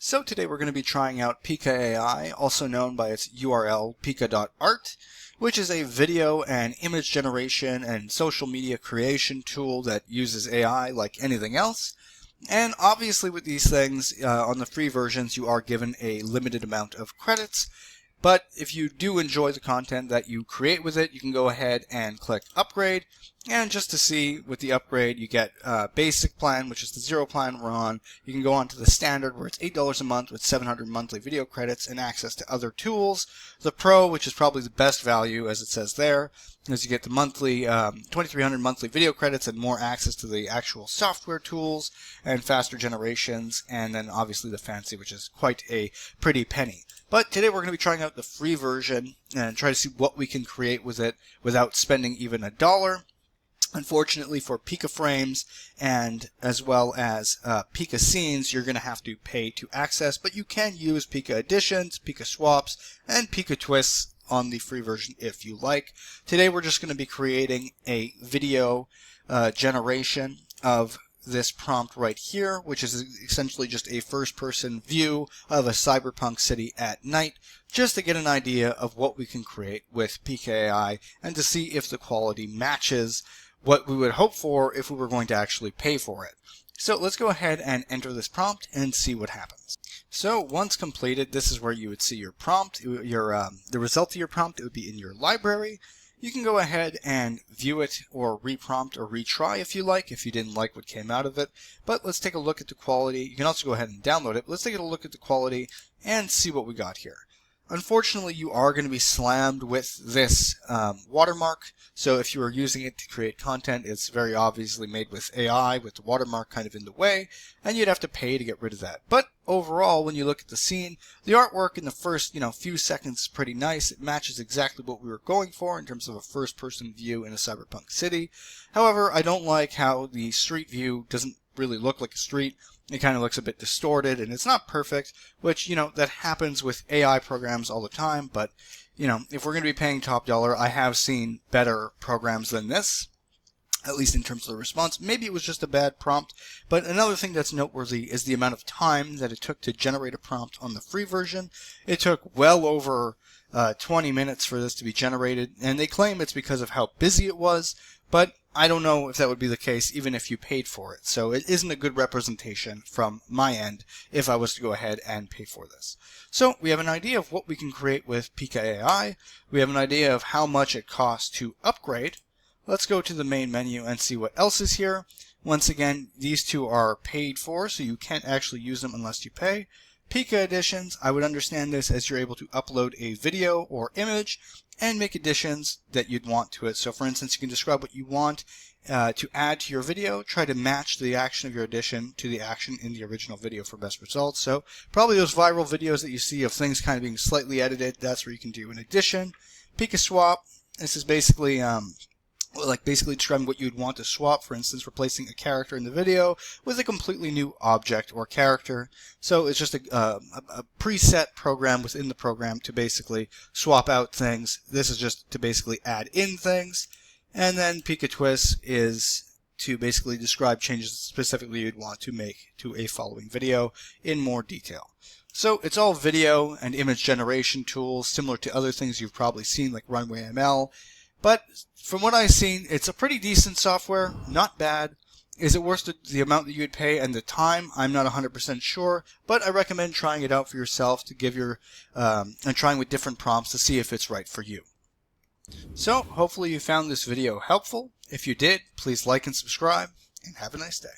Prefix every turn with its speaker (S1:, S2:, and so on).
S1: So today we're going to be trying out pika.ai, also known by its URL pika.art, which is a video and image generation and social media creation tool that uses AI like anything else. And obviously with these things, on the free versions, you are given a limited amount of credits. But if you do enjoy the content that you create with it, you can go ahead and click upgrade. And just to see, with the upgrade, you get basic plan, which is the zero plan we're on. You can go on to the standard, where it's $8 a month with 700 monthly video credits and access to other tools. The pro, which is probably the best value, as it says there, is you get the monthly 2,300 monthly video credits and more access to the actual software tools and faster generations, and then obviously the fancy, which is quite a pretty penny. But today we're going to be trying out the free version and try to see what we can create with it without spending even $1. Unfortunately, for Pika frames and as well as Pika scenes, you're going to have to pay to access, but you can use Pika additions, Pika swaps, and Pika twists on the free version if you like. Today we're just going to be creating a video generation of this prompt right here, which is essentially just a first-person view of a cyberpunk city at night, just to get an idea of what we can create with pika.ai and to see if the quality matches what we would hope for if we were going to actually pay for it. So let's go ahead and enter this prompt and see what happens. So once completed, this is where you would see your prompt, the result of your prompt. It would be in your library. You can go ahead and view it or reprompt or retry if you like, if you didn't like what came out of it. But let's take a look at the quality. You can also go ahead and download it. But let's take a look at the quality and see what we got here. Unfortunately, you are going to be slammed with this watermark. So if you are using it to create content, it's very obviously made with AI, with the watermark kind of in the way, and you'd have to pay to get rid of that. But overall, when you look at the scene, the artwork in the first few seconds is pretty nice. It matches exactly what we were going for in terms of a first-person view in a cyberpunk city. However, I don't like how the street view doesn't really look like a street. It kind of looks a bit distorted, and it's not perfect, which, that happens with AI programs all the time. But, if we're going to be paying top dollar, I have seen better programs than this, at least in terms of the response. Maybe it was just a bad prompt. But another thing that's noteworthy is the amount of time that it took to generate a prompt on the free version. It took well over 20 minutes for this to be generated, and they claim it's because of how busy it was, but I don't know if that would be the case even if you paid for it. So it isn't a good representation from my end if I was to go ahead and pay for this. So we have an idea of what we can create with pika.ai. We have an idea of how much it costs to upgrade. Let's go to the main menu and see what else is here. Once again, these two are paid for, so you can't actually use them unless you pay. Pika additions, I would understand this as you're able to upload a video or image and make additions that you'd want to it. So for instance, you can describe what you want to add to your video, try to match the action of your addition to the action in the original video for best results. So probably those viral videos that you see of things kind of being slightly edited, that's where you can do an addition. Pika swap, this is basically describing what you'd want to swap, for instance, replacing a character in the video with a completely new object or character. So it's just a preset program within the program to basically swap out things. This is just to basically add in things. And then Pika twist is to basically describe changes specifically you'd want to make to a following video in more detail. So it's all video and image generation tools, similar to other things you've probably seen like Runway ML. But from what I've seen, it's a pretty decent software, not bad. Is it worth the amount that you would pay and the time? I'm not 100% sure, but I recommend trying it out for yourself to give and trying with different prompts to see if it's right for you. So hopefully you found this video helpful. If you did, please like and subscribe, and have a nice day.